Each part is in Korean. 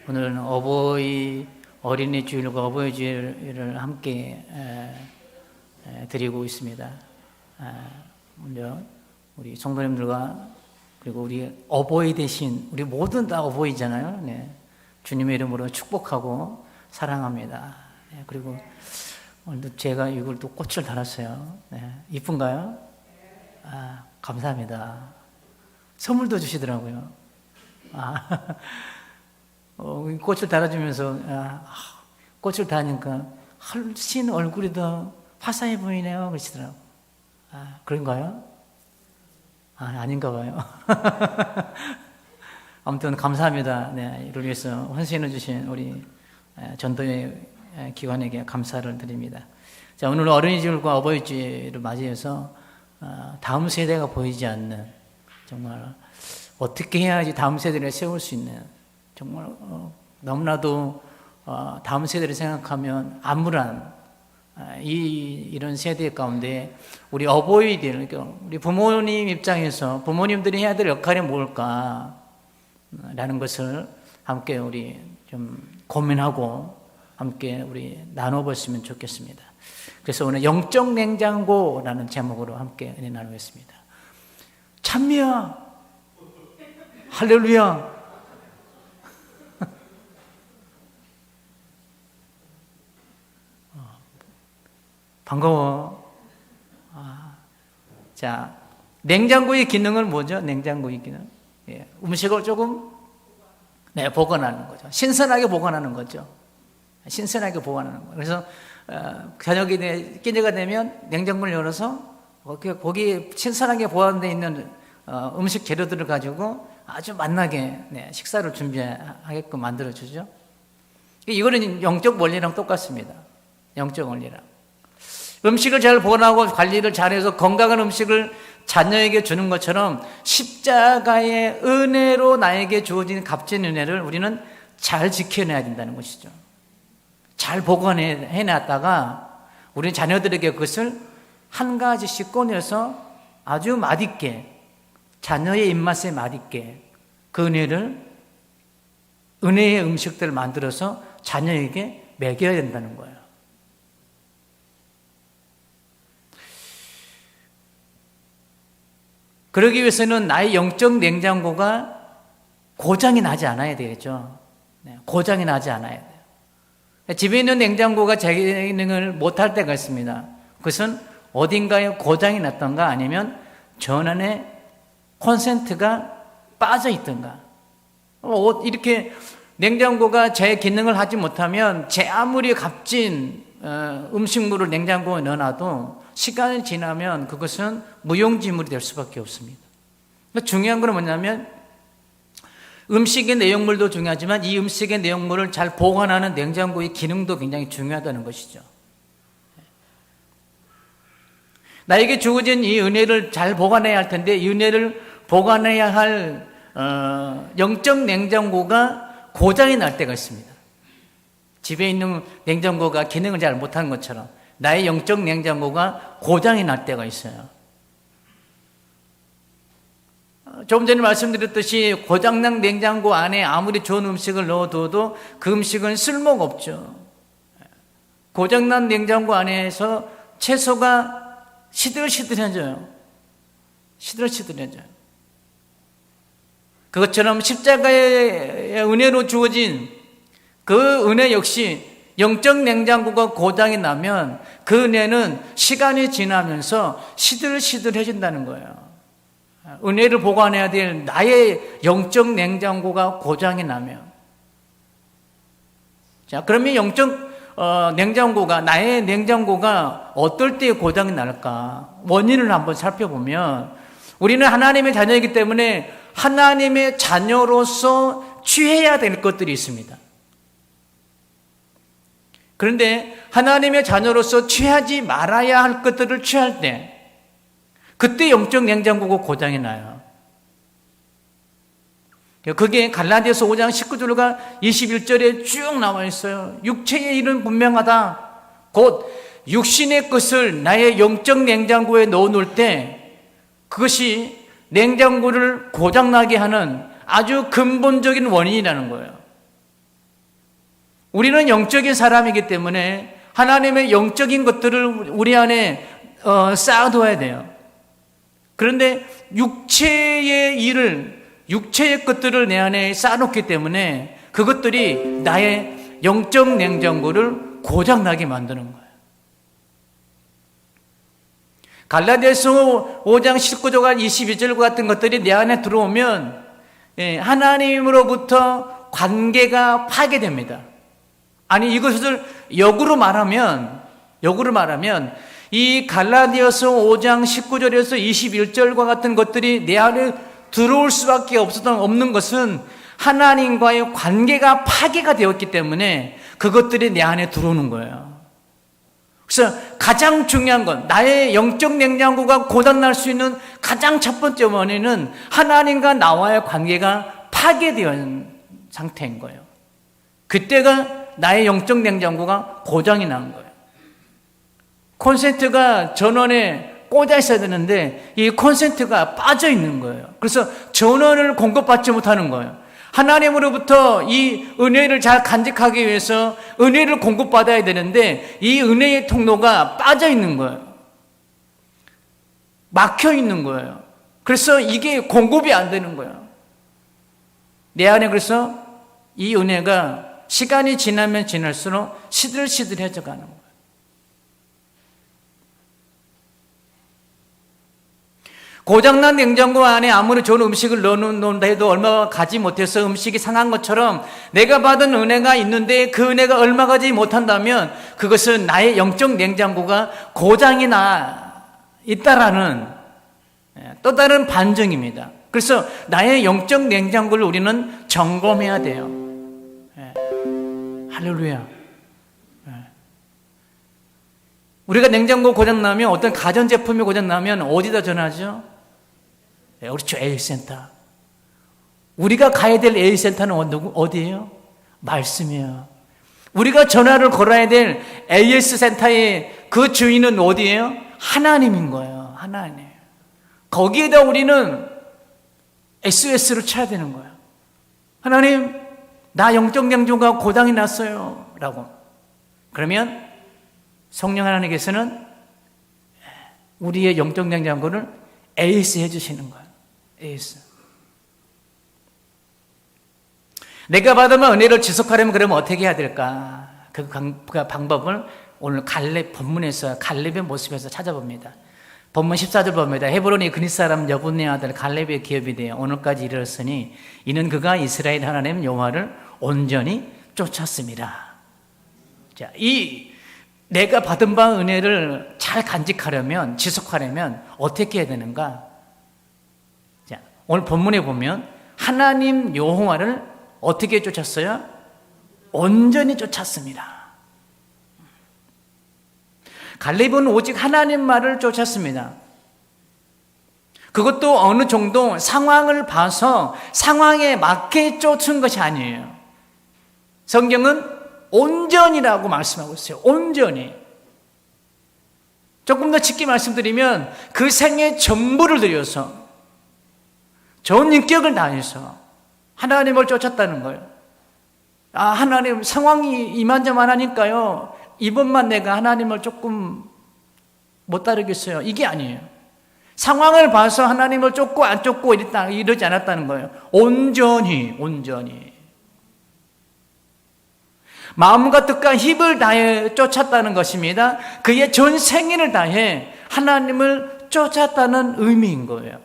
오늘은 어린이 주일과 어버이 주일을 함께 드리고 있습니다. 먼저 우리 성도님들과 그리고 우리 어버이 대신 우리 모든 다 어버이잖아요. 네. 주님의 이름으로 축복하고 사랑합니다. 네. 그리고 오늘도 제가 이걸 또 꽃을 달았어요. 네. 이쁜가요? 감사합니다. 선물도 주시더라고요. 꽃을 달아주면서 꽃을 다니까 훨씬 얼굴이 더 화사해 보이네요 그러시더라고요. 그런가요? 아닌가 봐요. 아무튼 감사합니다. 네, 이를 위해서 헌신해 주신 우리 전도의 기관에게 감사를 드립니다. 자, 오늘 어린이집과 어버이집을 맞이해서 다음 세대가 보이지 않는, 정말 어떻게 해야지 다음 세대를 세울 수 있는, 정말 너무나도 다음 세대를 생각하면 암울한 이런 세대 가운데 우리 어버이들, 우리 부모님 입장에서 부모님들이 해야 될 역할이 뭘까 라는 것을 함께 우리 좀 고민하고 함께 우리 나눠봤으면 좋겠습니다. 그래서 오늘 영적 냉장고라는 제목으로 함께 은혜 나누겠습니다. 찬미야, 할렐루야. 반가워. 자, 냉장고의 기능은 뭐죠? 냉장고의 기능. 음식을 조금 보관하는 거죠. 신선하게 보관하는 거죠. 신선하게 보관하는 거. 그래서 저녁에 끼니가 되면 냉장고를 열어서 거기 신선하게 보관되어 있는 음식 재료들을 가지고 아주 맛나게 식사를 준비하게끔 만들어주죠. 이거는 영적 원리랑 똑같습니다. 영적 원리랑. 음식을 잘 보관하고 관리를 잘해서 건강한 음식을 자녀에게 주는 것처럼 십자가의 은혜로 나에게 주어진 값진 은혜를 우리는 잘 지켜내야 된다는 것이죠. 잘 보관해놨다가 우리 자녀들에게 그것을 한 가지씩 꺼내서 아주 맛있게, 자녀의 입맛에 맛있게 그 은혜의 음식들을 만들어서 자녀에게 먹여야 된다는 거예요. 그러기 위해서는 나의 영적 냉장고가 고장이 나지 않아야 되겠죠. 고장이 나지 않아야 돼요. 집에 있는 냉장고가 자기 기능을 못할 때가 있습니다. 그것은 어딘가에 고장이 났던가 아니면 전원에 콘센트가 빠져 있던가. 이렇게 냉장고가 제 기능을 하지 못하면 제 아무리 값진 음식물을 냉장고에 넣어놔도 시간이 지나면 그것은 무용지물이 될 수밖에 없습니다. 그러니까 중요한 건 뭐냐면 음식의 내용물도 중요하지만 이 음식의 내용물을 잘 보관하는 냉장고의 기능도 굉장히 중요하다는 것이죠. 나에게 주어진 이 은혜를 잘 보관해야 할 텐데 이 은혜를 보관해야 할 영적 냉장고가 고장이 날 때가 있습니다. 집에 있는 냉장고가 기능을 잘 못하는 것처럼 나의 영적 냉장고가 고장이 날 때가 있어요. 조금 전에 말씀드렸듯이 고장난 냉장고 안에 아무리 좋은 음식을 넣어둬도 그 음식은 쓸모가 없죠. 고장난 냉장고 안에서 채소가 시들시들해져요. 시들시들해져요. 그것처럼 십자가의 은혜로 주어진 그 은혜 역시 영적 냉장고가 고장이 나면 그 은혜는 시간이 지나면서 시들시들해진다는 거예요. 은혜를 보관해야 될 나의 영적 냉장고가 고장이 나면, 자, 그러면 영적 냉장고가, 나의 냉장고가 어떨 때 고장이 날까? 원인을 한번 살펴보면 우리는 하나님의 자녀이기 때문에 하나님의 자녀로서 취해야 될 것들이 있습니다. 그런데 하나님의 자녀로서 취하지 말아야 할 것들을 취할 때 그때 영적 냉장고가 고장이 나요. 그게 갈라디아서 5장 19절과 21절에 쭉 나와 있어요. 육체의 일은 분명하다. 곧 육신의 것을 나의 영적 냉장고에 넣어놓을 때 그것이 냉장고를 고장나게 하는 아주 근본적인 원인이라는 거예요. 우리는 영적인 사람이기 때문에 하나님의 영적인 것들을 우리 안에 쌓아둬야 돼요. 그런데 육체의 것들을 내 안에 쌓아놓기 때문에 그것들이 나의 영적 냉장고를 고장나게 만드는 거예요. 갈라디아서 5장 19절과 22절 같은 것들이 내 안에 들어오면 하나님으로부터 관계가 파괴됩니다. 아니, 이것을 역으로 말하면 이 갈라디아서 5장 19절에서 21절과 같은 것들이 내 안에 들어올 수밖에 없는 것은 하나님과의 관계가 파괴가 되었기 때문에 그것들이 내 안에 들어오는 거예요. 그래서 가장 중요한 건, 나의 영적 냉장고가 고장날 수 있는 가장 첫 번째 원인은 하나님과 나와의 관계가 파괴되어 상태인 거예요. 그때가 나의 영적 냉장고가 고장이 난 거예요. 콘센트가 전원에 꽂아 있어야 되는데 이 콘센트가 빠져 있는 거예요. 그래서 전원을 공급받지 못하는 거예요. 하나님으로부터 이 은혜를 잘 간직하기 위해서 은혜를 공급받아야 되는데 이 은혜의 통로가 빠져 있는 거예요. 막혀 있는 거예요. 그래서 이게 공급이 안 되는 거예요. 내 안에 그래서 이 은혜가 시간이 지나면 지날수록 시들시들해져 가는 거예요. 고장난 냉장고 안에 아무리 좋은 음식을 넣어놓는다 해도 얼마 가지 못해서 음식이 상한 것처럼 내가 받은 은혜가 있는데 그 은혜가 얼마 가지 못한다면 그것은 나의 영적 냉장고가 고장이 나 있다라는 또 다른 반증입니다. 그래서 나의 영적 냉장고를 우리는 점검해야 돼요. 할렐루야. 우리가 냉장고 고장나면, 어떤 가전제품이 고장나면 어디다 전하죠? 그렇죠, A센터. 우리가 가야 될 A센터는 어디예요? 말씀이에요. 우리가 전화를 걸어야 될 AS센터의 그 주인은 어디예요? 하나님인 거예요. 하나님. 거기에다 우리는 SOS를 쳐야 되는 거예요. 하나님, 나 영적 냉장고가 고장이 났어요 라고. 그러면 성령 하나님께서는 우리의 영적 냉장고를 AS 해주시는 거예요. AS. 내가 받으면 은혜를 지속하려면 그러면 어떻게 해야 될까? 그 방법을 오늘 본문에서 갈렙의 모습에서 찾아봅니다. 본문 14절 봅니다. 헤브론이 그릿 사람 여분의 아들 갈렙의 기업이 되어 오늘까지 이르렀으니 이는 그가 이스라엘 하나님 여호와를 온전히 쫓았습니다. 자, 내가 받은 바 은혜를 잘 간직하려면, 지속하려면 어떻게 해야 되는가? 자, 오늘 본문에 보면 하나님 여호와를 어떻게 쫓았어요? 온전히 쫓았습니다. 갈렙은 오직 하나님 말을 쫓았습니다. 그것도 어느 정도 상황을 봐서 상황에 맞게 쫓은 것이 아니에요. 성경은 온전이라고 말씀하고 있어요. 온전히. 조금 더 쉽게 말씀드리면 그 생의 전부를 들여서 전 인격을 다해서 하나님을 쫓았다는 거예요. 하나님 상황이 이만저만하니까요, 이번만 내가 하나님을 조금 못 따르겠어요. 이게 아니에요. 상황을 봐서 하나님을 쫓고 안 쫓고 이러지 않았다는 거예요. 온전히. 마음과 뜻과 힘을 다해 쫓았다는 것입니다. 그의 전 생애를 다해 하나님을 쫓았다는 의미인 거예요.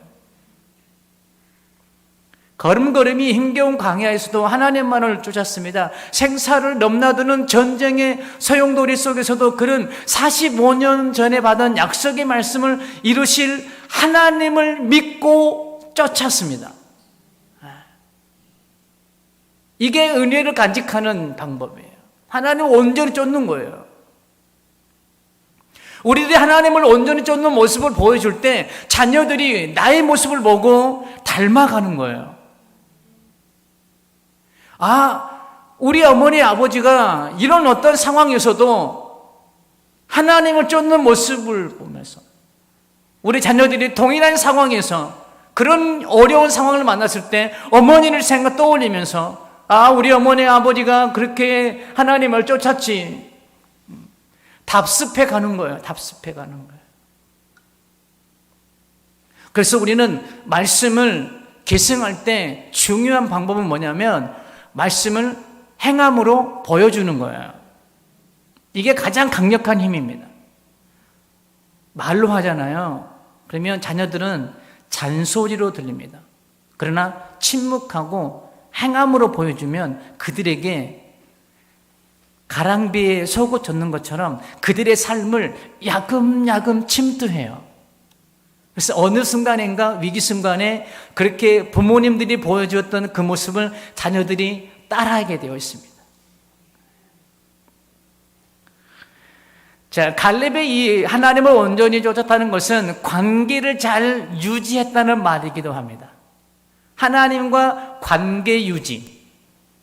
걸음걸음이 힘겨운 광야에서도 하나님만을 쫓았습니다. 생사를 넘나드는 전쟁의 소용돌이 속에서도 그는 45년 전에 받은 약속의 말씀을 이루실 하나님을 믿고 쫓았습니다. 이게 은혜를 간직하는 방법이에요. 하나님을 온전히 쫓는 거예요. 우리들이 하나님을 온전히 쫓는 모습을 보여줄 때 자녀들이 나의 모습을 보고 닮아가는 거예요. 우리 어머니 아버지가 이런 어떤 상황에서도 하나님을 쫓는 모습을 보면서 우리 자녀들이 동일한 상황에서 그런 어려운 상황을 만났을 때 어머니를 떠올리면서 우리 어머니 아버지가 그렇게 하나님을 쫓았지. 답습해 가는 거예요. 답습해 가는 거예요. 그래서 우리는 말씀을 계승할 때 중요한 방법은 뭐냐면 말씀을 행함으로 보여주는 거예요. 이게 가장 강력한 힘입니다. 말로 하잖아요. 그러면 자녀들은 잔소리로 들립니다. 그러나 침묵하고 행함으로 보여주면 그들에게 가랑비에 속옷 젖는 것처럼 그들의 삶을 야금야금 침투해요. 그래서 어느 순간인가 위기 순간에 그렇게 부모님들이 보여주었던 그 모습을 자녀들이 따라하게 되어 있습니다. 자, 갈렙의 이 하나님을 온전히 쫓았다는 것은 관계를 잘 유지했다는 말이기도 합니다. 하나님과 관계 유지,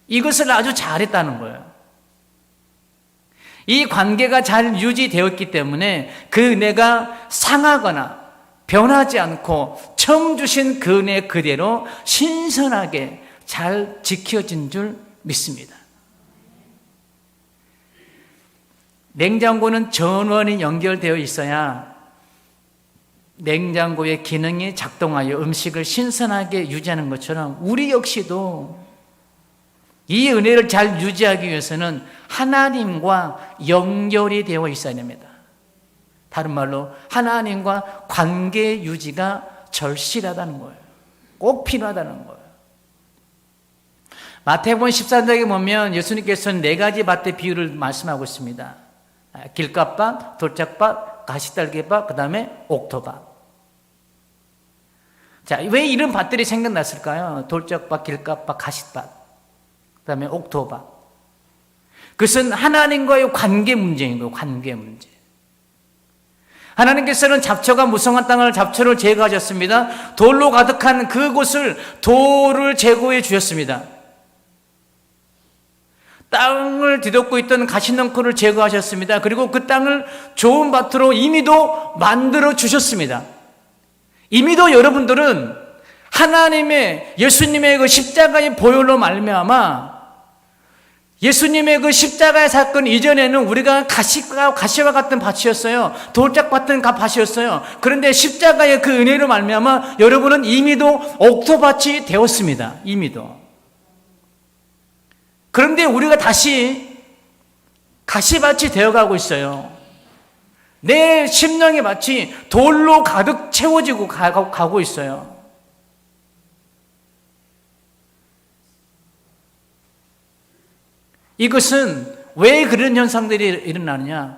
이것을 아주 잘했다는 거예요. 이 관계가 잘 유지되었기 때문에 그 은혜가 상하거나 변하지 않고 처음 주신 그 은혜 그대로 신선하게 잘 지켜진 줄 믿습니다. 냉장고는 전원이 연결되어 있어야 냉장고의 기능이 작동하여 음식을 신선하게 유지하는 것처럼 우리 역시도 이 은혜를 잘 유지하기 위해서는 하나님과 연결이 되어 있어야 됩니다. 다른 말로 하나님과 관계 유지가 절실하다는 거예요. 꼭 필요하다는 거예요. 마태복음 13장에 보면 예수님께서는 4가지 밭의 비유를 말씀하고 있습니다. 길가밭, 돌짝밭, 가시떨기밭, 그 다음에 옥토밭. 자, 왜 이런 밭들이 생겨났을까요? 돌짝밭, 길가밭, 가시밭, 그 다음에 옥토밭. 그것은 하나님과의 관계 문제인 거예요. 관계 문제. 하나님께서는 잡초가 무성한 땅을 잡초를 제거하셨습니다. 돌로 가득한 그곳을 돌을 제거해 주셨습니다. 땅을 뒤덮고 있던 가시넝쿨을 제거하셨습니다. 그리고 그 땅을 좋은 밭으로 이미도 만들어 주셨습니다. 이미도 여러분들은 하나님의 예수님의 그 십자가의 보혈로 말미암아 예수님의 그 십자가의 사건 이전에는 우리가 가시와 같은 밭이었어요. 돌짝 같은 밭이었어요. 그런데 십자가의 그 은혜로 말미암아 여러분은 이미도 옥토밭이 되었습니다. 이미도. 그런데 우리가 다시 가시밭이 되어가고 있어요. 내 심령의 밭이 돌로 가득 채워지고 가고 있어요. 이것은 왜 그런 현상들이 일어나느냐?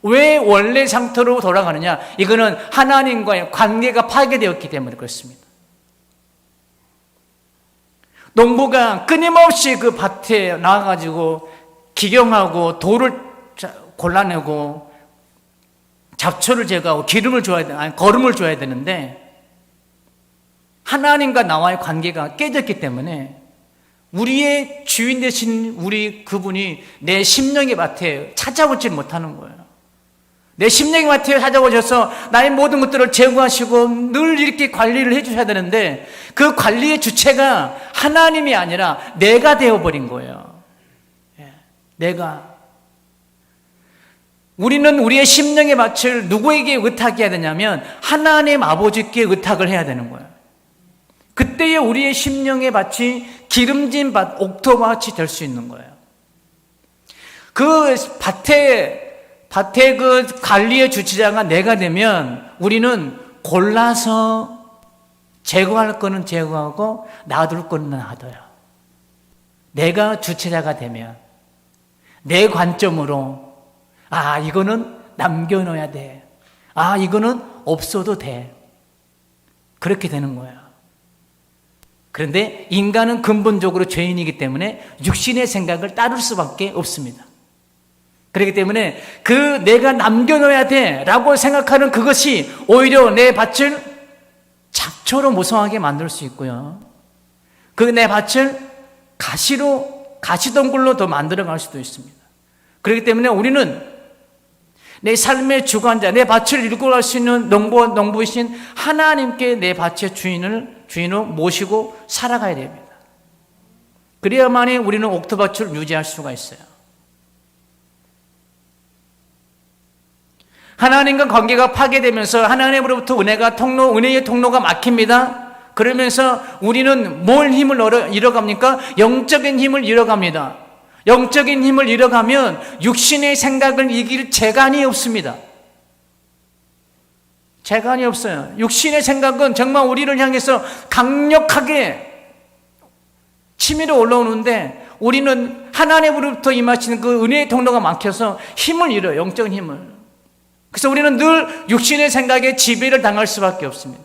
왜 원래 상태로 돌아가느냐? 이거는 하나님과의 관계가 파괴되었기 때문에 그렇습니다. 농부가 끊임없이 그 밭에 나가가지고 기경하고 돌을 골라내고 잡초를 제거하고 기름을 줘야 돼, 아니 거름을 줘야 되는데 하나님과 나와의 관계가 깨졌기 때문에 우리의 주인 되신 우리 그분이 내 심령의 밭에 찾아오지 못하는 거예요. 내 심령의 밭에 찾아오셔서 나의 모든 것들을 제거하시고 늘 이렇게 관리를 해주셔야 되는데 그 관리의 주체가 하나님이 아니라 내가 되어버린 거예요. 내가. 우리는 우리의 심령의 밭을 누구에게 의탁해야 되냐면 하나님 아버지께 의탁을 해야 되는 거예요. 그때에 우리의 심령의 밭이 기름진 밭, 옥토밭이 될 수 있는 거예요. 그 밭의 그 관리의 주체자가 내가 되면 우리는 골라서 제거할 거는 제거하고 놔둘 거는 놔둬요. 내가 주체자가 되면 내 관점으로 이거는 남겨놓아야 돼. 이거는 없어도 돼. 그렇게 되는 거예요. 그런데 인간은 근본적으로 죄인이기 때문에 육신의 생각을 따를 수밖에 없습니다. 그렇기 때문에 그 내가 남겨놓아야 돼 라고 생각하는 그것이 오히려 내 밭을 잡초로 무성하게 만들 수 있고요. 그 내 밭을 가시덩굴로 더 만들어갈 수도 있습니다. 그렇기 때문에 우리는 내 삶의 주관자, 내 밭을 일구갈 수 있는 농부이신 하나님께 내 밭의 주인으로 모시고 살아가야 됩니다. 그래야만이 우리는 옥토밭을 유지할 수가 있어요. 하나님과 관계가 파괴되면서 하나님으로부터 은혜의 통로가 막힙니다. 그러면서 우리는 뭘 힘을 잃어갑니까? 영적인 힘을 잃어갑니다. 영적인 힘을 잃어가면 육신의 생각을 이길 재간이 없습니다. 재간이 없어요. 육신의 생각은 정말 우리를 향해서 강력하게 치밀어 올라오는데 우리는 하나님으로부터 임하시는 그 은혜의 통로가 막혀서 힘을 잃어요. 영적인 힘을. 그래서 우리는 늘 육신의 생각에 지배를 당할 수밖에 없습니다.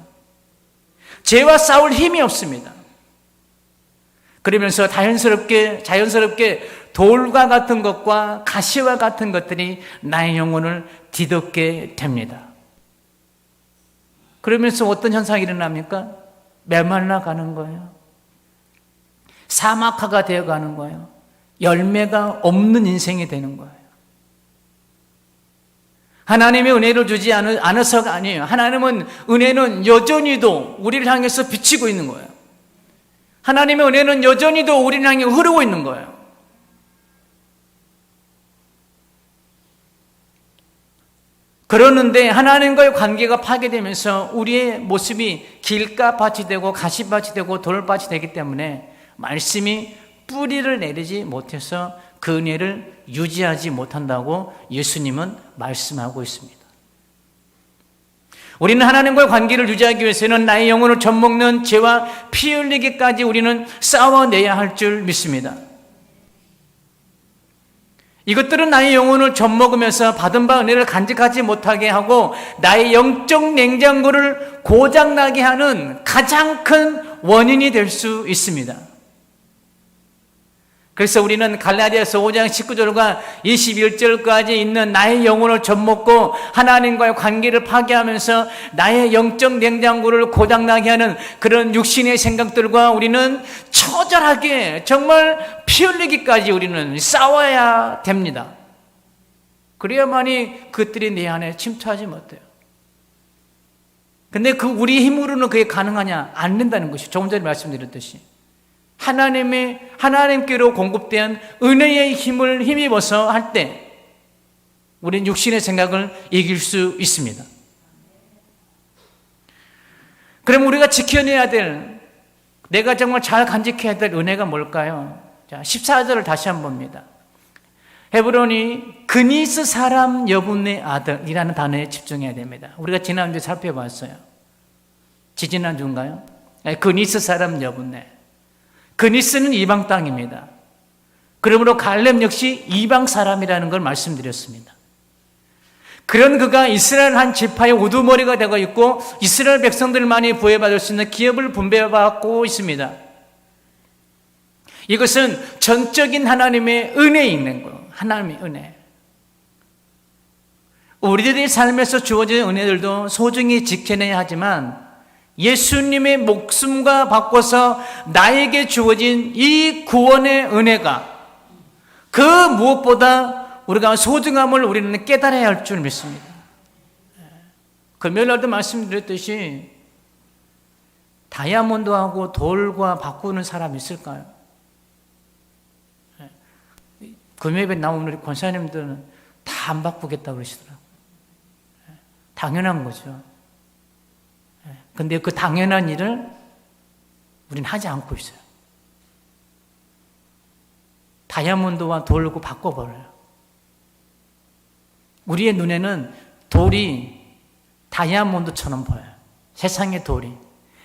죄와 싸울 힘이 없습니다. 그러면서 자연스럽게 돌과 같은 것과 가시와 같은 것들이 나의 영혼을 뒤덮게 됩니다. 그러면서 어떤 현상이 일어납니까? 메말라 가는 거예요. 사막화가 되어 가는 거예요. 열매가 없는 인생이 되는 거예요. 하나님의 은혜를 주지 않아서가 아니에요. 하나님은 은혜는 여전히도 우리를 향해서 비치고 있는 거예요. 하나님의 은혜는 여전히도 우리를 향해 흐르고 있는 거예요. 그러는데 하나님과의 관계가 파괴되면서 우리의 모습이 길가밭이 되고 가시밭이 되고 돌밭이 되기 때문에 말씀이 뿌리를 내리지 못해서 그 은혜를 유지하지 못한다고 예수님은 말씀하고 있습니다. 우리는 하나님과의 관계를 유지하기 위해서는 나의 영혼을 젖먹는 죄와 피 흘리기까지 우리는 싸워내야 할 줄 믿습니다. 이것들은 나의 영혼을 젖먹으면서 받은 바 은혜를 간직하지 못하게 하고 나의 영적 냉장고를 고장나게 하는 가장 큰 원인이 될 수 있습니다. 그래서 우리는 갈라디아서 5장 19절과 21절까지 있는 나의 영혼을 젖먹고 하나님과의 관계를 파괴하면서 나의 영적 냉장고를 고장나게 하는 그런 육신의 생각들과 우리는 처절하게 정말 피 흘리기까지 우리는 싸워야 됩니다. 그래야만이 그것들이 내 안에 침투하지 못해요. 근데 우리 힘으로는 그게 가능하냐? 안 된다는 것이 조금 전에 말씀드렸듯이 하나님께로 공급된 은혜의 힘을 힘입어서 할 때 우리는 육신의 생각을 이길 수 있습니다. 그럼 우리가 지켜내야 될, 내가 정말 잘 간직해야 될 은혜가 뭘까요? 자, 14절을 다시 한번 봅니다. 헤브론이 그니스 사람 여분의 아들이라는 단어에 집중해야 됩니다. 우리가 지난주에 살펴봤어요. 지지난주인가요? 그니스 사람 여분의. 그니스는 이방 땅입니다. 그러므로 갈렙 역시 이방 사람이라는 걸 말씀드렸습니다. 그런 그가 이스라엘 한 지파의 우두머리가 되고 있고 이스라엘 백성들만이 부여받을 수 있는 기업을 분배받고 있습니다. 이것은 전적인 하나님의 은혜에 있는 거예요. 하나님의 은혜. 우리들의 삶에서 주어진 은혜들도 소중히 지켜내야 하지만 예수님의 목숨과 바꿔서 나에게 주어진 이 구원의 은혜가 그 무엇보다 우리가 소중함을 우리는 깨달아야 할 줄 믿습니다. 금요일날도 말씀드렸듯이 다이아몬드하고 돌과 바꾸는 사람 있을까요? 금요일에 나오는 우리 권사님들은 다 안 바꾸겠다고 그러시더라고요. 당연한 거죠. 근데 그 당연한 일을 우리는 하지 않고 있어요. 다이아몬드와 돌고 바꿔버려요. 우리의 눈에는 돌이 다이아몬드처럼 보여요. 세상의 돌이.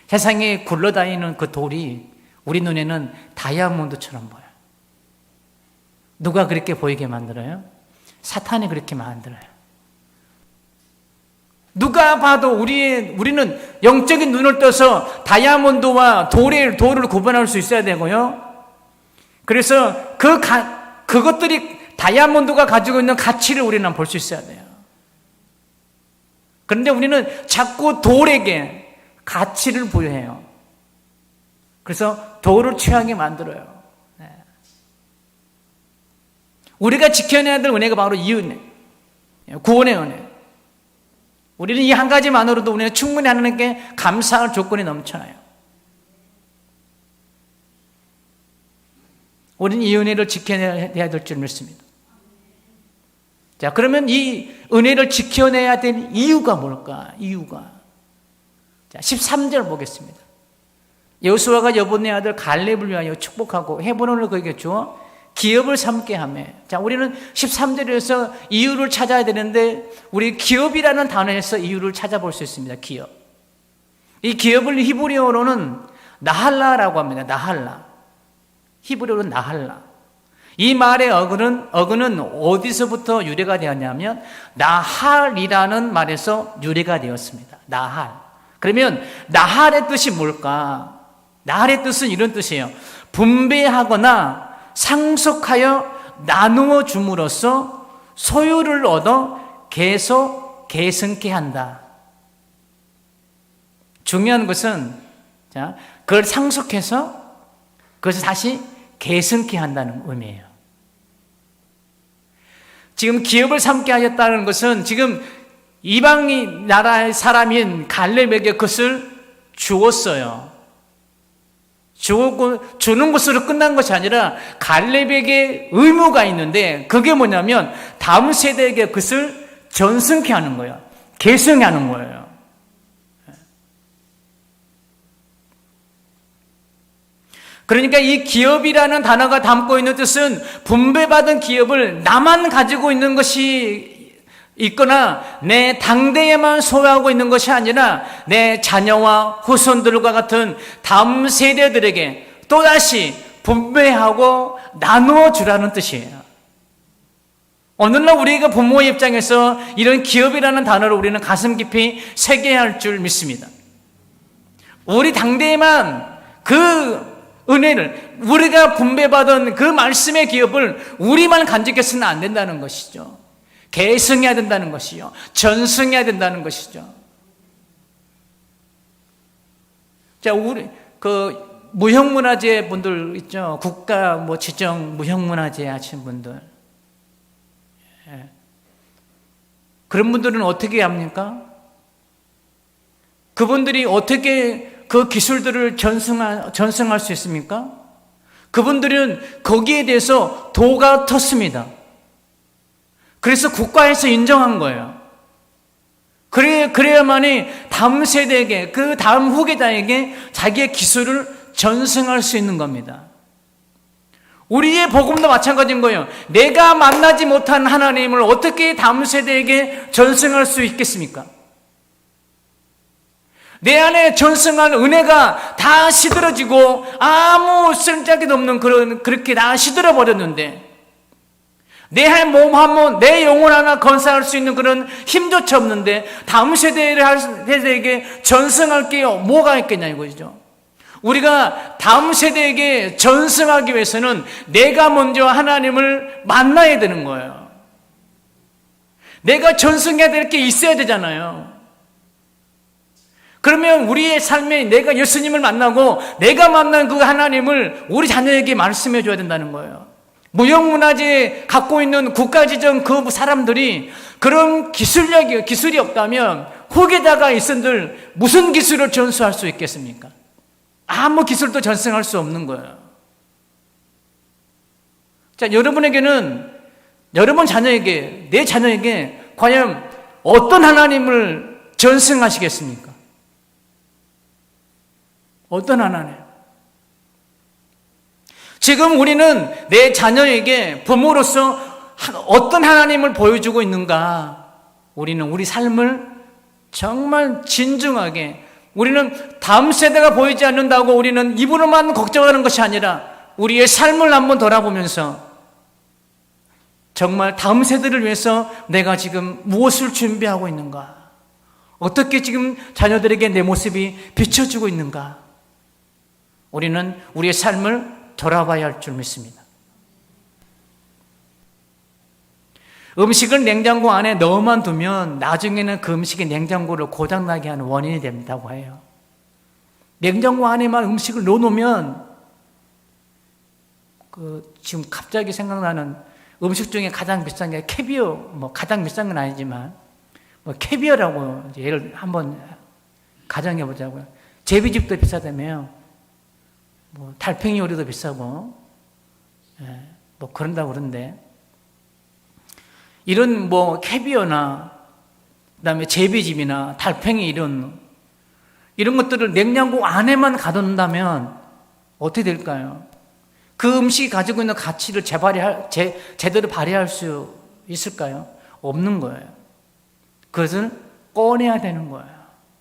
세상에 굴러다니는 그 돌이 우리 눈에는 다이아몬드처럼 보여요. 누가 그렇게 보이게 만들어요? 사탄이 그렇게 만들어요. 누가 봐도 우리는 영적인 눈을 떠서 다이아몬드와 돌을 구분할 수 있어야 되고요. 그래서 그것들이 다이아몬드가 가지고 있는 가치를 우리는 볼 수 있어야 돼요. 그런데 우리는 자꾸 돌에게 가치를 부여해요. 그래서 돌을 취하게 만들어요. 우리가 지켜내야 될 은혜가 바로 이 은혜, 구원의 은혜. 우리는 이 한 가지만으로도 우리는 충분히 하나님께 감사할 조건이 넘쳐나요. 우리는 이 은혜를 지켜내야 될 줄 믿습니다. 자, 그러면 이 은혜를 지켜내야 될 이유가 뭘까? 이유가. 자, 13절 보겠습니다. 여호수아가 여분의 아들 갈렙을 위하여 축복하고 헤브론을 그에게 주어 기업을 삼게 하며. 자, 우리는 13절에서 이유를 찾아야 되는데 우리 기업이라는 단어에서 이유를 찾아볼 수 있습니다. 기업. 이 기업을 히브리어로는 나할라라고 합니다. 나할라. 히브리어로는 나할라. 이 말의 어근은 어디서부터 유래가 되었냐면 나할이라는 말에서 유래가 되었습니다. 나할. 그러면 나할의 뜻이 뭘까? 나할의 뜻은 이런 뜻이에요. 분배하거나 상속하여 나누어 줌으로써 소유를 얻어 계속 계승케 한다. 중요한 것은 그걸 상속해서 그것을 다시 계승케 한다는 의미예요. 지금 기업을 삼게 하셨다는 것은 지금 이방 나라의 사람인 갈렙에게 그것을 주었어요. 주는 것으로 끝난 것이 아니라 갈렙에게 의무가 있는데 그게 뭐냐면 다음 세대에게 그것을 전승케 하는 거예요. 계승하는 거예요. 그러니까 이 기업이라는 단어가 담고 있는 뜻은 분배받은 기업을 나만 가지고 있는 것이 있거나 내 당대에만 소유하고 있는 것이 아니라 내 자녀와 후손들과 같은 다음 세대들에게 또다시 분배하고 나누어 주라는 뜻이에요. 오늘날 우리가 부모의 입장에서 이런 기업이라는 단어를 우리는 가슴 깊이 새겨야 할 줄 믿습니다. 우리 당대에만 그 은혜를 우리가 분배받은 그 말씀의 기업을 우리만 간직해서는 안 된다는 것이죠. 계승해야 된다는 것이요. 전승해야 된다는 것이죠. 자, 우리 무형문화재 분들 있죠. 국가 지정 무형문화재 하신 분들. 그런 분들은 어떻게 합니까? 그분들이 어떻게 그 기술들을 전승할 수 있습니까? 그분들은 거기에 대해서 도가 텄습니다. 그래서 국가에서 인정한 거예요. 그래야만이 다음 세대에게, 그 다음 후계자에게 자기의 기술을 전승할 수 있는 겁니다. 우리의 복음도 마찬가지인 거예요. 내가 만나지 못한 하나님을 어떻게 다음 세대에게 전승할 수 있겠습니까? 내 안에 전승한 은혜가 다 시들어지고 아무 쓸데기도 없는 그렇게 다 시들어 버렸는데 내 몸 한 번, 내 영혼 하나 건설할 수 있는 그런 힘조차 없는데 다음 세대에게 전승할 게 뭐가 있겠냐 이거죠. 우리가 다음 세대에게 전승하기 위해서는 내가 먼저 하나님을 만나야 되는 거예요. 내가 전승해야 될 게 있어야 되잖아요. 그러면 우리의 삶에 내가 예수님을 만나고 내가 만난 그 하나님을 우리 자녀에게 말씀해 줘야 된다는 거예요. 무형문화재 갖고 있는 국가지정 그 사람들이 그런 기술이 없다면 후계자가 있은들 무슨 기술을 전수할 수 있겠습니까? 아무 기술도 전승할 수 없는 거예요. 자, 여러분 자녀에게, 내 자녀에게 과연 어떤 하나님을 전승하시겠습니까? 어떤 하나님? 지금 우리는 내 자녀에게 부모로서 어떤 하나님을 보여주고 있는가? 우리는 우리 삶을 정말 진중하게, 우리는 다음 세대가 보이지 않는다고 우리는 입으로만 걱정하는 것이 아니라 우리의 삶을 한번 돌아보면서 정말 다음 세대를 위해서 내가 지금 무엇을 준비하고 있는가? 어떻게 지금 자녀들에게 내 모습이 비춰주고 있는가? 우리는 우리의 삶을 돌아봐야 할 줄 믿습니다. 음식을 냉장고 안에 넣어만 두면 나중에는 그 음식이 냉장고를 고장나게 하는 원인이 된다고 해요. 냉장고 안에만 음식을 넣어놓으면 지금 갑자기 생각나는 음식 중에 가장 비싼 게 캐비어, 가장 비싼 건 아니지만 캐비어라고 예를 한번 가정해 보자고요. 제비집도 비싸다며요. 달팽이 요리도 비싸고 뭐 그런다고 그러는데, 이런 뭐 캐비어나 그다음에 제비집이나 달팽이 이런 것들을 냉장고 안에만 가둔다면 어떻게 될까요? 그 음식이 가지고 있는 가치를 제대로 발휘할 수 있을까요? 없는 거예요. 그것을 꺼내야 되는 거예요.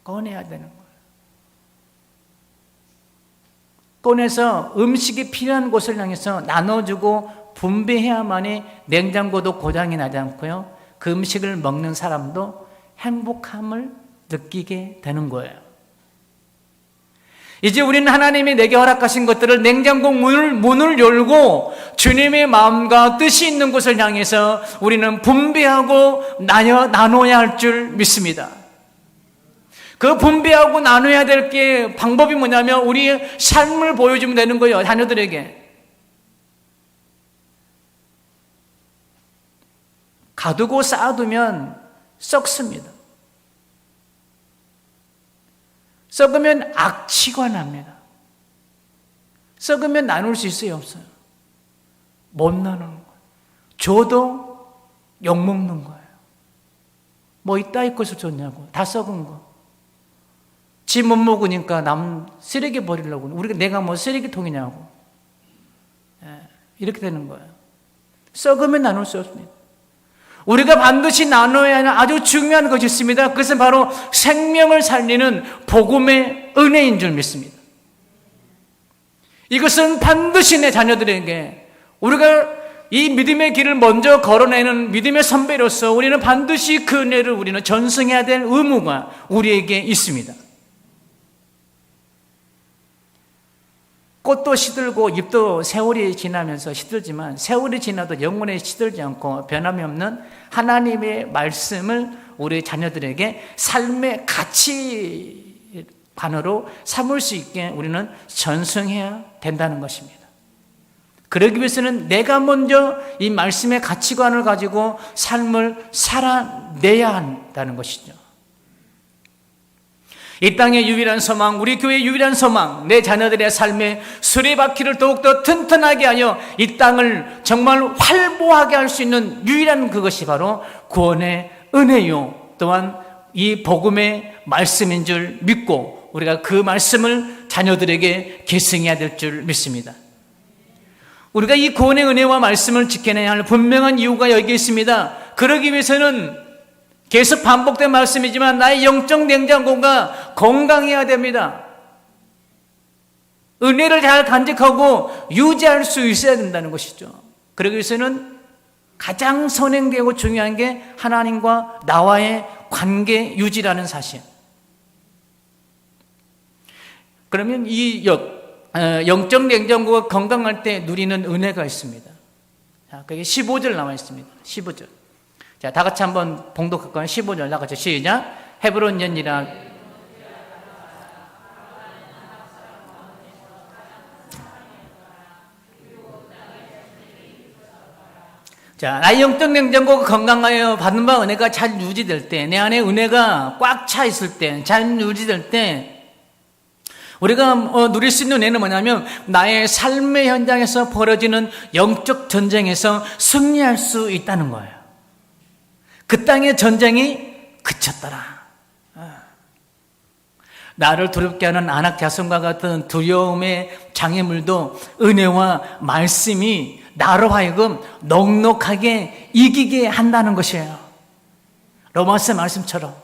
꺼내야 되는 거예요. 꺼내서 음식이 필요한 곳을 향해서 나눠주고 분배해야만이 냉장고도 고장이 나지 않고요, 그 음식을 먹는 사람도 행복함을 느끼게 되는 거예요. 이제 우리는 하나님이 내게 허락하신 것들을 냉장고 문을 열고 주님의 마음과 뜻이 있는 곳을 향해서 우리는 분배하고 나눠야 할 줄 믿습니다. 그 분배하고 나눠야 될 게 방법이 뭐냐면 우리의 삶을 보여주면 되는 거예요. 자녀들에게. 가두고 쌓아두면 썩습니다. 썩으면 악취가 납니다. 썩으면 나눌 수 있어요, 없어요? 못 나누는 거예요. 줘도 욕먹는 거예요. 뭐 이따위 것을 줬냐고. 다 썩은 거. 지 못 먹으니까 남 쓰레기 버리려고. 내가 뭐 쓰레기통이냐고. 이렇게 되는 거예요. 썩으면 나눌 수 없습니다. 우리가 반드시 나눠야 하는 아주 중요한 것이 있습니다. 그것은 바로 생명을 살리는 복음의 은혜인 줄 믿습니다. 이것은 반드시 내 자녀들에게, 우리가 이 믿음의 길을 먼저 걸어내는 믿음의 선배로서 우리는 반드시 그 은혜를 우리는 전승해야 될 의무가 우리에게 있습니다. 꽃도 시들고 잎도 세월이 지나면서 시들지만 세월이 지나도 영원히 시들지 않고 변함이 없는 하나님의 말씀을 우리 자녀들에게 삶의 가치관으로 삼을 수 있게 우리는 전승해야 된다는 것입니다. 그러기 위해서는 내가 먼저 이 말씀의 가치관을 가지고 삶을 살아내야 한다는 것이죠. 이 땅의 유일한 소망, 우리 교회의 유일한 소망, 내 자녀들의 삶의 수레바퀴를 더욱더 튼튼하게 하여 이 땅을 정말 활보하게 할 수 있는 유일한 그것이 바로 구원의 은혜요, 또한 이 복음의 말씀인 줄 믿고 우리가 그 말씀을 자녀들에게 계승해야 될 줄 믿습니다. 우리가 이 구원의 은혜와 말씀을 지켜내야 할 분명한 이유가 여기 있습니다. 그러기 위해서는 계속 반복된 말씀이지만 나의 영적 냉장고가 건강해야 됩니다. 은혜를 잘 간직하고 유지할 수 있어야 된다는 것이죠. 그러기 위해서는 가장 선행되고 중요한 게 하나님과 나와의 관계 유지라는 사실. 그러면 이 영적 냉장고가 건강할 때 누리는 은혜가 있습니다. 자, 그게 15절 나와 있습니다. 15절. 자, 다 같이 한번 봉독할까요? 15절 다 같이 시작. 헤브론 년이라 자, 나의 영적 냉장고가 건강하여 받는 바 은혜가 잘 유지될 때, 내 안에 은혜가 꽉 차 있을 때, 잘 유지될 때 우리가 누릴 수 있는 은혜는 뭐냐면 나의 삶의 현장에서 벌어지는 영적 전쟁에서 승리할 수 있다는 거예요. 그 땅의 전쟁이 그쳤더라. 나를 두렵게 하는 안악자손과 같은 두려움의 장애물도 은혜와 말씀이 나로 하여금 넉넉하게 이기게 한다는 것이에요. 로마서 말씀처럼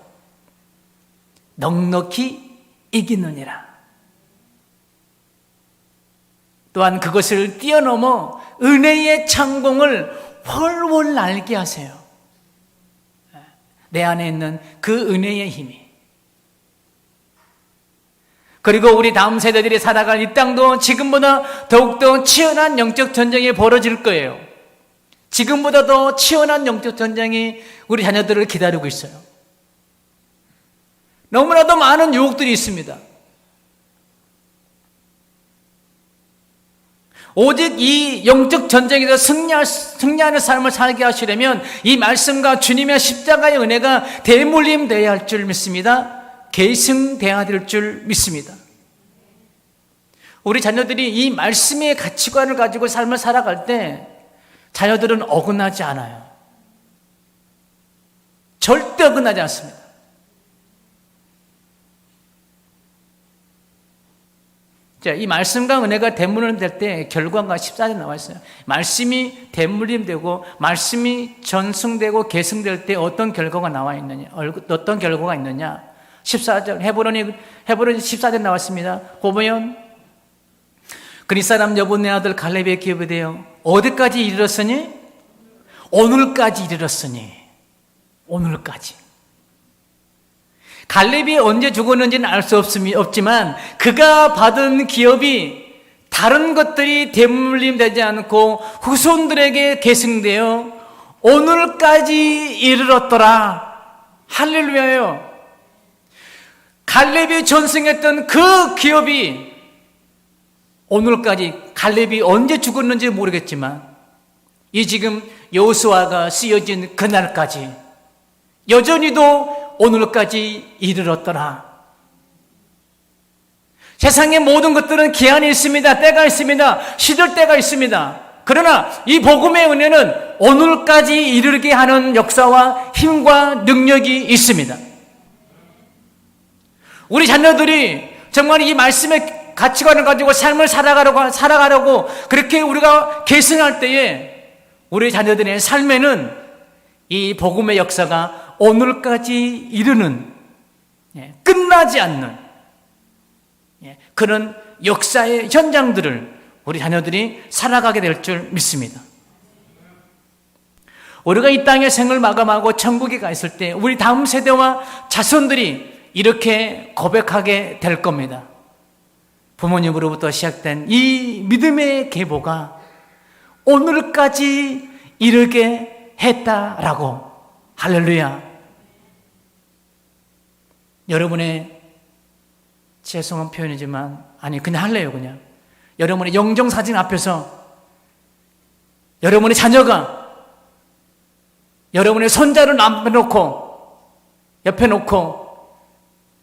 넉넉히 이기느니라. 또한 그것을 뛰어넘어 은혜의 창공을 훨훨 날게 하세요. 내 안에 있는 그 은혜의 힘이. 그리고 우리 다음 세대들이 살아갈 이 땅도 지금보다 더욱더 치열한 영적 전쟁이 벌어질 거예요. 지금보다 더 치열한 영적 전쟁이 우리 자녀들을 기다리고 있어요. 너무나도 많은 유혹들이 있습니다. 오직 이 영적 전쟁에서 승리하는 삶을 살게 하시려면 이 말씀과 주님의 십자가의 은혜가 대물림되어야 할 줄 믿습니다. 계승되어야 될 줄 믿습니다. 우리 자녀들이 이 말씀의 가치관을 가지고 삶을 살아갈 때 자녀들은 어긋나지 않아요. 절대 어긋나지 않습니다. 자, 이 말씀과 은혜가 대물림 될 때 결과가 14절에 나와 있어요. 말씀이 대물림 되고 말씀이 전승되고 계승될 때 어떤 결과가 나와 있느냐? 어떤 결과가 있느냐? 14절 헤브론이 14절 나왔습니다. 보면 그리 사람 여분네 아들 갈렙의 기업이 되어 어디까지 이르렀으니? 오늘까지 이르렀으니. 오늘까지. 갈렙이 언제 죽었는지는 알 수 없지만 그가 받은 기업이 다른 것들이 대물림되지 않고 후손들에게 계승되어 오늘까지 이르렀더라. 할렐루야요. 갈렙이 전승했던 그 기업이 오늘까지, 갈렙이 언제 죽었는지 모르겠지만 이 지금 여호수아가 쓰여진 그날까지 여전히도 오늘까지 이르렀더라. 세상의 모든 것들은 기한이 있습니다. 때가 있습니다. 시들 때가 있습니다. 그러나 이 복음의 은혜는 오늘까지 이르게 하는 역사와 힘과 능력이 있습니다. 우리 자녀들이 정말 이 말씀의 가치관을 가지고 삶을 살아가려고 그렇게 우리가 계승할 때에 우리 자녀들의 삶에는 이 복음의 역사가 오늘까지 이르는, 끝나지 않는 그런 역사의 현장들을 우리 자녀들이 살아가게 될 줄 믿습니다. 우리가 이 땅의 생을 마감하고 천국에 가 있을 때 우리 다음 세대와 자손들이 이렇게 고백하게 될 겁니다. 부모님으로부터 시작된 이 믿음의 계보가 오늘까지 이르게 했다라고. 할렐루야. 여러분의, 죄송한 표현이지만 그냥 할래요. 그냥 여러분의 영정사진 앞에서 여러분의 자녀가 여러분의 손자를 옆에 놓고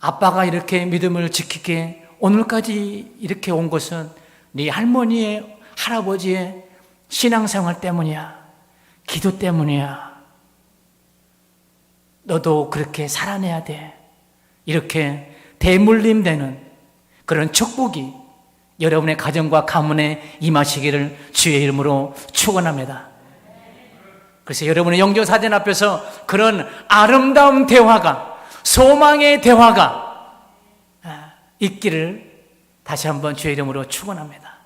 아빠가 이렇게 믿음을 지키게 오늘까지 이렇게 온 것은 네 할머니의, 할아버지의 신앙생활 때문이야. 기도 때문이야. 너도 그렇게 살아내야 돼. 이렇게 대물림되는 그런 축복이 여러분의 가정과 가문에 임하시기를 주의 이름으로 축원합니다. 그래서 여러분의 영정사진 앞에서 그런 아름다운 대화가, 소망의 대화가 있기를 다시 한번 주의 이름으로 축원합니다.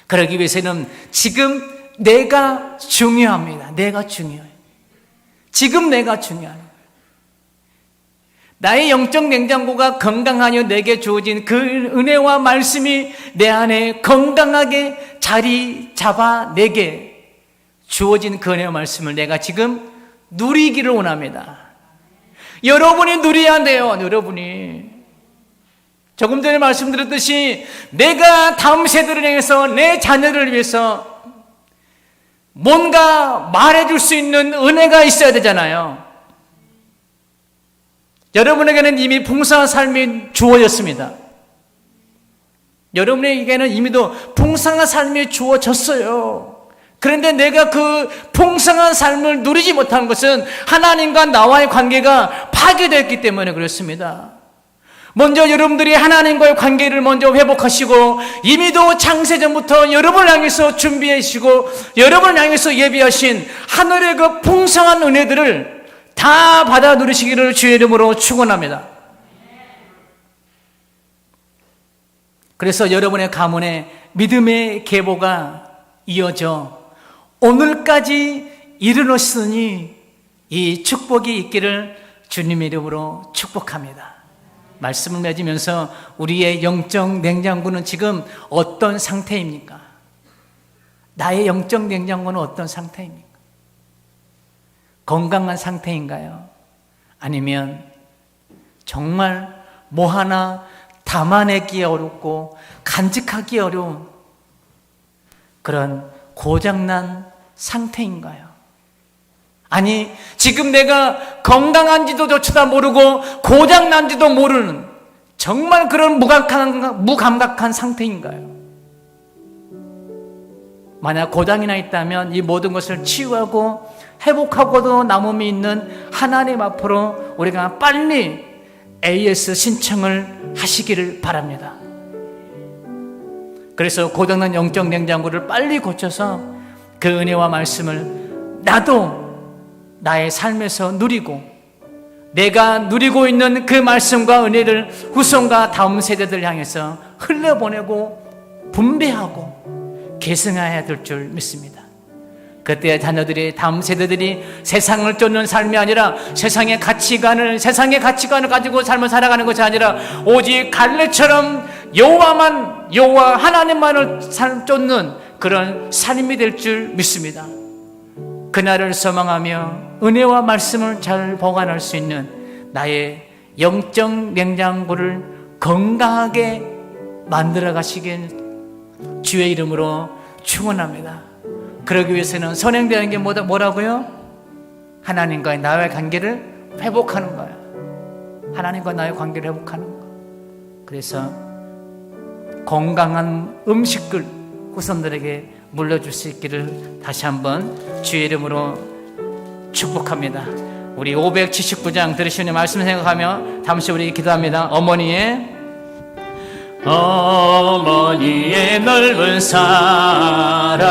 그러기 위해서는 지금 내가 중요합니다. 내가 중요해요. 지금 내가 중요해요. 나의 영적 냉장고가 건강하여 내게 주어진 그 은혜와 말씀이 내 안에 건강하게 자리 잡아 내게 주어진 그 은혜와 말씀을 내가 지금 누리기를 원합니다. 여러분이 누려야 돼요. 여러분이. 조금 전에 말씀드렸듯이 내가 다음 세대를 향해서 내 자녀를 위해서 뭔가 말해줄 수 있는 은혜가 있어야 되잖아요. 여러분에게는 이미 풍성한 삶이 주어졌습니다. 여러분에게는 이미도 풍성한 삶이 주어졌어요. 그런데 내가 그 풍성한 삶을 누리지 못한 것은 하나님과 나와의 관계가 파괴되었기 때문에 그렇습니다. 먼저 여러분들이 하나님과의 관계를 먼저 회복하시고 이미도 창세전부터 여러분을 향해서 준비하시고 여러분을 향해서 예비하신 하늘의 그 풍성한 은혜들을 다 받아 누리시기를 주의 이름으로 축원합니다. 그래서 여러분의 가문에 믿음의 계보가 이어져 오늘까지 이르렀으니 이 축복이 있기를 주님의 이름으로 축복합니다. 말씀을 맺으면서 우리의 영적 냉장고는 지금 어떤 상태입니까? 나의 영적 냉장고는 어떤 상태입니까? 건강한 상태인가요? 아니면 정말 뭐 하나 담아내기 어렵고 간직하기 어려운 그런 고장난 상태인가요? 아니, 지금 내가 건강한지도 조차 모르고 고장난지도 모르는 정말 그런 무감각한 상태인가요? 만약 고장이나 있다면 이 모든 것을 치유하고 회복하고도 남음이 있는 하나님 앞으로 우리가 빨리 AS 신청을 하시기를 바랍니다. 그래서 고장난 영적 냉장고를 빨리 고쳐서 그 은혜와 말씀을 나도 나의 삶에서 누리고, 내가 누리고 있는 그 말씀과 은혜를 후손과 다음 세대들 향해서 흘려보내고 분배하고 계승해야 될 줄 믿습니다. 그때 자녀들이, 다음 세대들이 세상을 쫓는 삶이 아니라 세상의 가치관을 가지고 삶을 살아가는 것이 아니라 오직 갈렙처럼 여호와 하나님만을 쫓는 그런 삶이 될 줄 믿습니다. 그날을 소망하며 은혜와 말씀을 잘 보관할 수 있는 나의 영적 냉장고를 건강하게 만들어 가시길 주의 이름으로 축원합니다. 그러기 위해서는 선행되는 게 뭐라고요? 하나님과의 나의 관계를 회복하는 거야. 하나님과 나의 관계를 회복하는 거. 그래서 건강한 음식을 후손들에게 물려줄 수 있기를 다시 한번 주의 이름으로 축복합니다. 우리 579장 들으시는 말씀 생각하며 잠시 우리 기도합니다. 어머니의 넓은 사랑